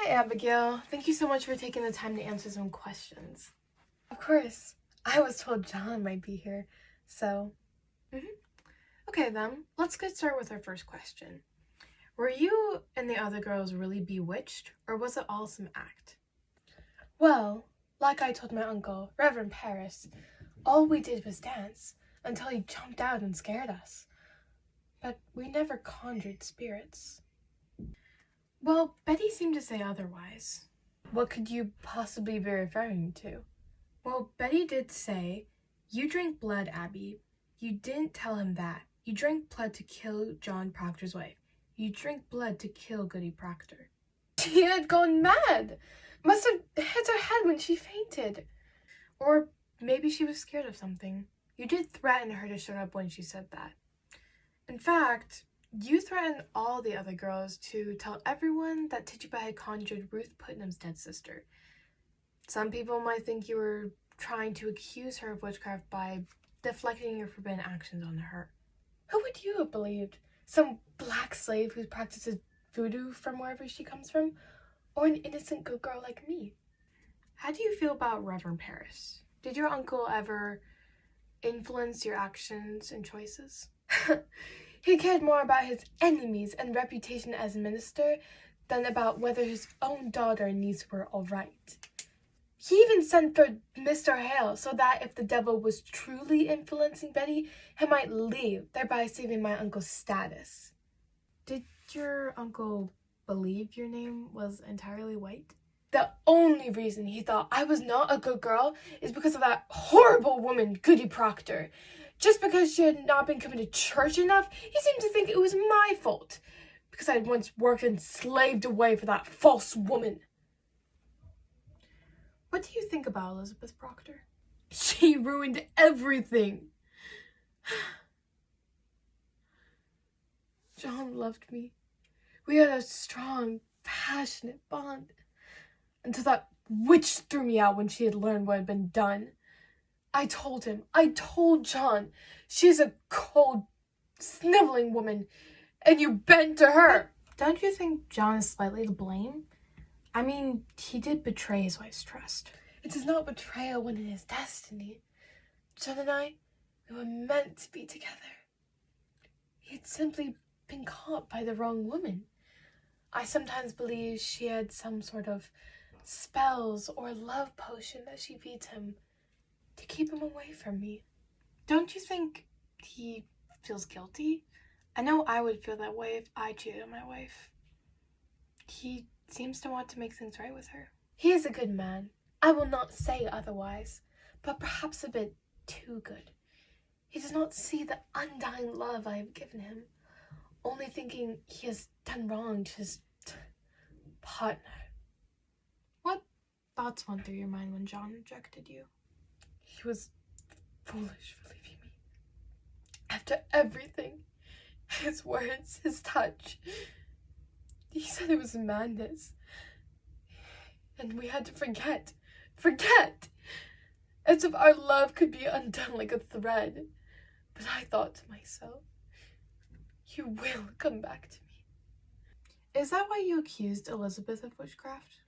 Abigail. Thank you so much for taking the time to answer some questions. Of course, I was told John might be here, so... Okay then, let's get started with our first question. Were you and the other girls really bewitched, or was it all some act? Well, like I told my uncle, Reverend Paris, all we did was dance until he jumped out and scared us. But we never conjured spirits. Well, Betty seemed to say otherwise. What could you possibly be referring to? Well, Betty did say, "You drink blood, Abby. You didn't tell him that. You drank blood to kill John Proctor's wife. You drink blood to kill Goody Proctor." She had gone mad. Must have hit her head when she fainted. Or maybe she was scared of something. You did threaten her to shut up when she said that. In fact, you threatened all the other girls to tell everyone that Tituba had conjured Ruth Putnam's dead sister. Some people might think you were trying to accuse her of witchcraft by deflecting your forbidden actions onto her. Who would you have believed? Some black slave who practices voodoo from wherever she comes from? Or an innocent good girl like me? How do you feel about Reverend Paris? Did your uncle ever influence your actions and choices? He cared more about his enemies and reputation as a minister than about whether his own daughter and niece were all right. He even sent for Mr. Hale so that if the devil was truly influencing Betty, he might leave, thereby saving my uncle's status. Did your uncle believe your name was entirely white? The only reason he thought I was not a good girl is because of that horrible woman, Goody Proctor. Just because she had not been coming to church enough, he seemed to think it was my fault, because I had once worked and slaved away for that false woman. What do you think about Elizabeth Proctor? She ruined everything. John loved me. We had a strong, passionate bond. Until that witch threw me out when she had learned what had been done. I told John, she's a cold, sniveling woman, and you bent to her. But don't you think John is slightly to blame? I mean, he did betray his wife's trust. It is not betrayal when it is destiny. John and I, we were meant to be together. He had simply been caught by the wrong woman. I sometimes believe she had some sort of spells or love potion that she feeds him to keep him away from me. Don't you think he feels guilty? I know I would feel that way if I cheated on my wife. He seems to want to make things right with her. He is a good man. I will not say otherwise, but perhaps a bit too good. He does not see the undying love I have given him, only thinking he has done wrong to his partner. What thoughts went through your mind when John rejected you? He was foolish for leaving me. After everything, his words, his touch, he said it was madness. And we had to forget, as if our love could be undone like a thread. But I thought to myself, you will come back to me. Is that why you accused Elizabeth of witchcraft?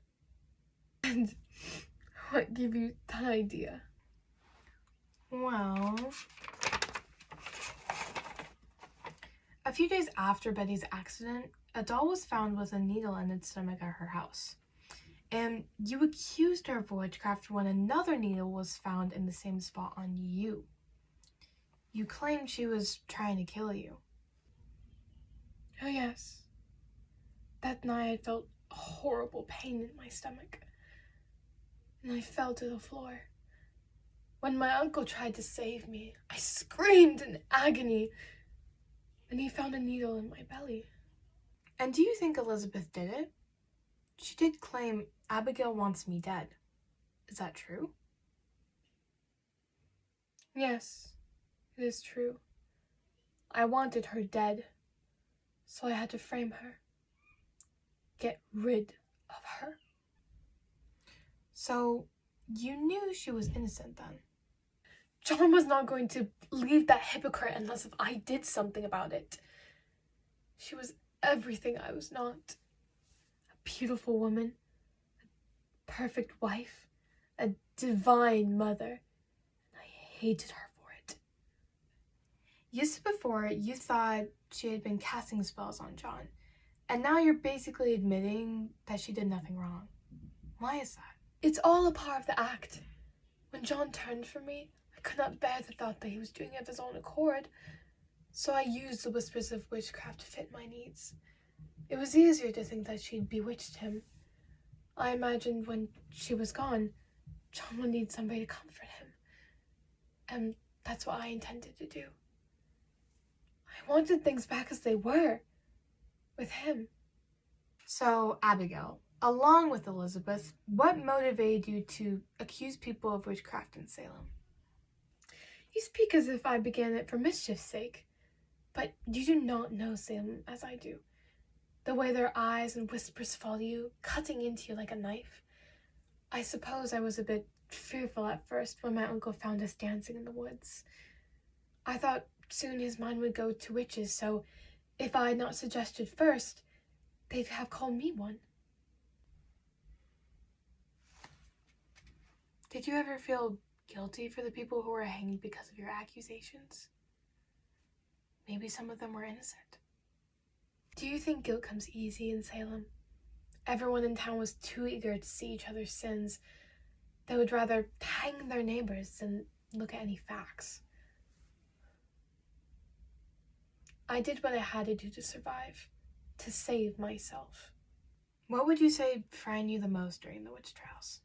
And what gave you that idea? Well, a few days after Betty's accident, a doll was found with a needle in its stomach at her house. And you accused her of witchcraft when another needle was found in the same spot on you. You claimed she was trying to kill you. Oh yes. That night I felt a horrible pain in my stomach. And I fell to the floor. When my uncle tried to save me, I screamed in agony. And he found a needle in my belly. And do you think Elizabeth did it? She did claim Abigail wants me dead. Is that true? Yes, it is true. I wanted her dead, so I had to frame her. Get rid of her. So, you knew she was innocent then? John was not going to leave that hypocrite unless if I did something about it. She was everything I was not. A beautiful woman, perfect wife, a divine mother. I hated her for it. Just before, you thought she had been casting spells on John, and now you're basically admitting that she did nothing wrong. Why is that? It's all a part of the act. When John turned from me, I could not bear the thought that he was doing it of his own accord, so I used the whispers of witchcraft to fit my needs. It was easier to think that she'd bewitched him. I imagined when she was gone, John would need somebody to comfort him, and that's what I intended to do. I wanted things back as they were, with him. So, Abigail, along with Elizabeth, what motivated you to accuse people of witchcraft in Salem? You speak as if I began it for mischief's sake, but you do not know Salem as I do. The way their eyes and whispers follow you, cutting into you like a knife. I suppose I was a bit fearful at first when my uncle found us dancing in the woods. I thought soon his mind would go to witches, so if I had not suggested first, they'd have called me one. Did you ever feel guilty for the people who were hanged because of your accusations? Maybe some of them were innocent. Do you think guilt comes easy in Salem? Everyone in town was too eager to see each other's sins. They would rather hang their neighbors than look at any facts. I did what I had to do to survive, to save myself. What would you say frightened you the most during the witch trials?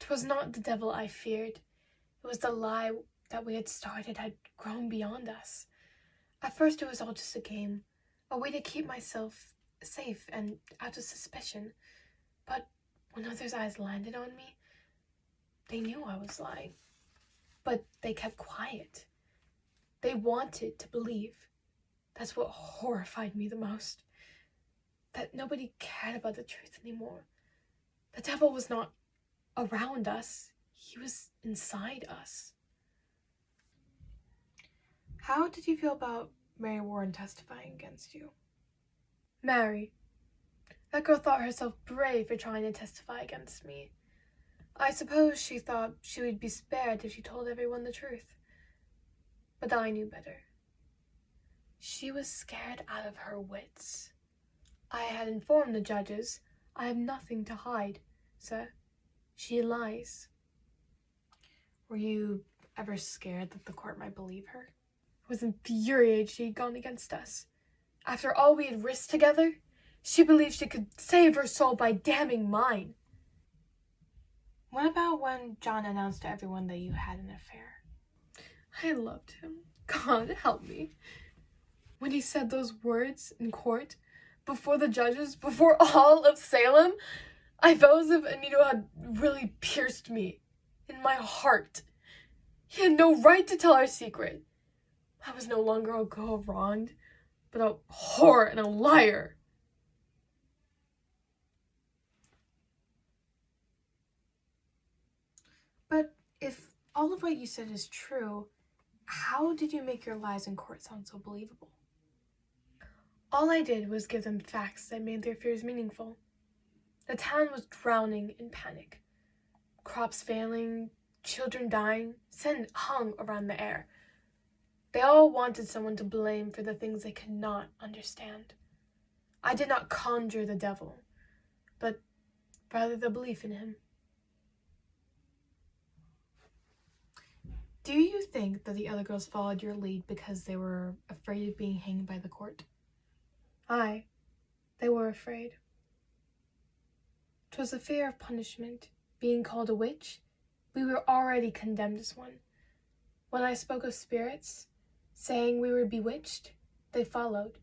'Twas not the devil I feared. It was the lie that we had started had grown beyond us. At first it was all just a game, a way to keep myself safe and out of suspicion. But when others' eyes landed on me, they knew I was lying. But they kept quiet. They wanted to believe. That's what horrified me the most. That nobody cared about the truth anymore. The devil was not around us. He was inside us. How did you feel about Mary Warren testifying against you? Mary. That girl thought herself brave for trying to testify against me. I suppose she thought she would be spared if she told everyone the truth. But I knew better. She was scared out of her wits. I had informed the judges I have nothing to hide, sir. She lies. Were you ever scared that the court might believe her? I was infuriated she had gone against us. After all we had risked together, she believed she could save her soul by damning mine. What about when John announced to everyone that you had an affair? I loved him. God help me. When he said those words in court, before the judges, before all of Salem, I felt as if a needle had really pierced me in my heart. He had no right to tell our secret. I was no longer a girl wronged, but a whore and a liar. But if all of what you said is true, how did you make your lies in court sound so believable? All I did was give them facts that made their fears meaningful. The town was drowning in panic. Crops failing, children dying, sin hung around the air. They all wanted someone to blame for the things they could not understand. I did not conjure the devil, but rather the belief in him. Do you think that the other girls followed your lead because they were afraid of being hanged by the court? Aye, they were afraid. 'Twas a fear of punishment. Being called a witch, we were already condemned as one. When I spoke of spirits, saying we were bewitched, they followed,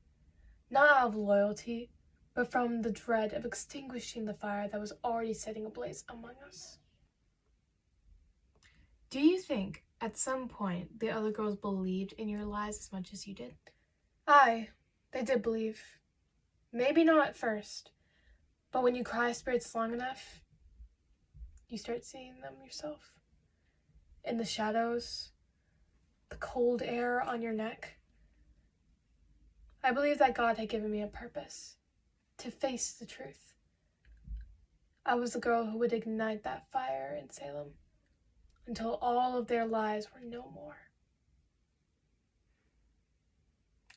not out of loyalty, but from the dread of extinguishing the fire that was already setting ablaze among us. Do you think, at some point, the other girls believed in your lies as much as you did? Aye, they did believe. Maybe not at first, but when you cry spirits long enough, you start seeing them yourself. In the shadows, the cold air on your neck. I believe that God had given me a purpose, to face the truth. I was the girl who would ignite that fire in Salem until all of their lives were no more.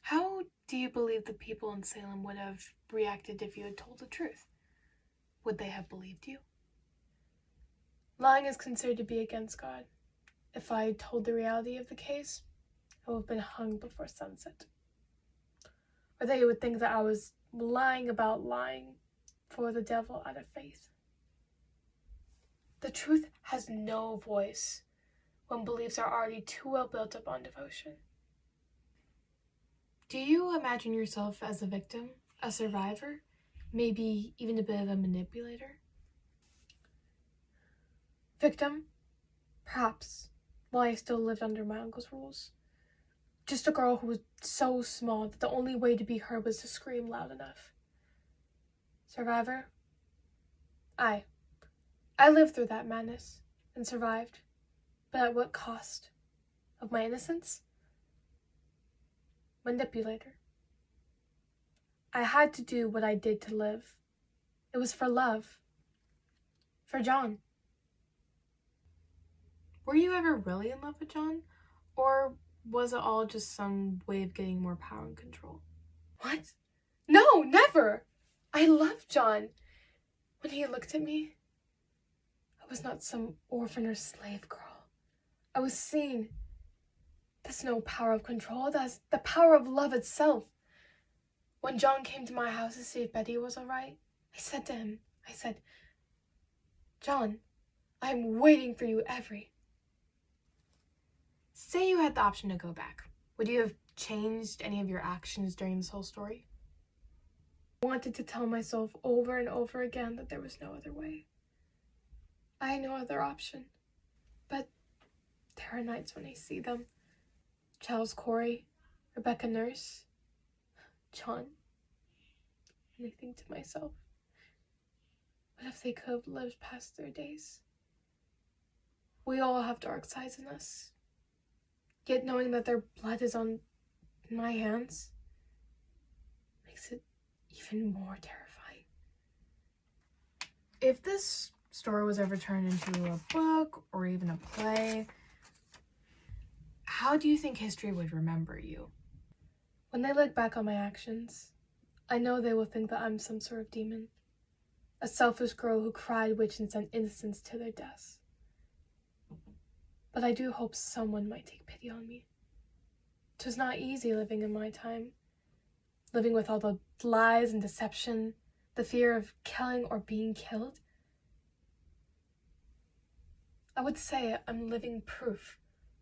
How do you believe the people in Salem would have reacted if you had told the truth? Would they have believed you? Lying is considered to be against God. If I had told the reality of the case, I would have been hung before sunset. Or they would think that I was lying about lying for the devil out of faith. The truth has no voice when beliefs are already too well built up on devotion. Do you imagine yourself as a victim, a survivor, maybe even a bit of a manipulator? Victim? Perhaps, while I still lived under my uncle's rules. Just a girl who was so small that the only way to be heard was to scream loud enough. Survivor? I lived through that madness and survived, but at what cost? Of my innocence? Manipulator. I had to do what I did to live. It was for love. For John. Were you ever really in love with John? Or was it all just some way of getting more power and control? What? No, never! I loved John. When he looked at me, I was not some orphan or slave girl. I was seen. That's no power of control, that's the power of love itself. When John came to my house to see if Betty was all right, I said to him, John, I'm waiting for you Say you had the option to go back. Would you have changed any of your actions during this whole story? I wanted to tell myself over and over again that there was no other way. I had no other option. But there are nights when I see them. Charles Corey, Rebecca Nurse, John. And I think to myself, what if they could have lived past their days? We all have dark sides in us. Yet knowing that their blood is on my hands makes it even more terrifying. If this story was ever turned into a book or even a play, how do you think history would remember you? When they look back on my actions, I know they will think that I'm some sort of demon. A selfish girl who cried witch and sent innocents to their deaths. But I do hope someone might take pity on me. 'Twas not easy living in my time. Living with all the lies and deception, the fear of killing or being killed. I would say I'm living proof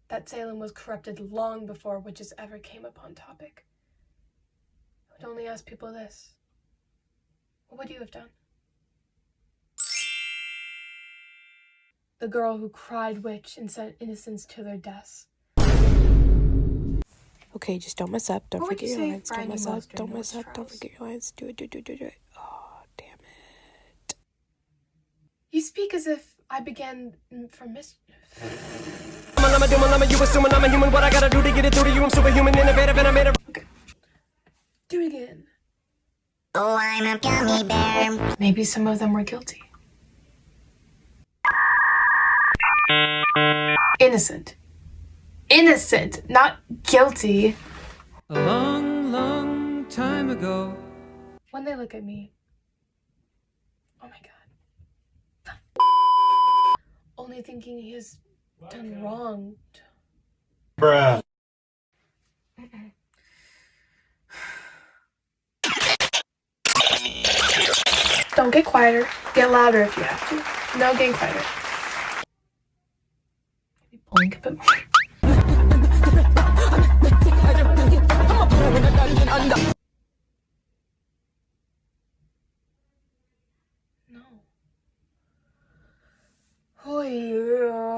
that Salem was corrupted long before witches ever came upon topic. I would only ask people this. What would you have done? The girl who cried witch and sent innocents to their deaths. Okay, just don't mess up. Don't forget your lines. Don't mess up. Don't during mess those up. Don't trials? forget your lines. Do it. Oh, damn it. You speak as if I began from mischief. You assuming I'm a human. What I gotta do to get it through to you? I'm superhuman, innovative, and I made a. Okay. Do it again. Oh, I'm a gummy bear. Maybe some of them were guilty. Innocent. Innocent, not guilty. A long, long time ago. When they look at me, oh my god. Only thinking he has done wrong. Bruh. Don't get quieter. Get louder if you have to. No, get quieter. Maybe blink a bit more. No. Oh yeah.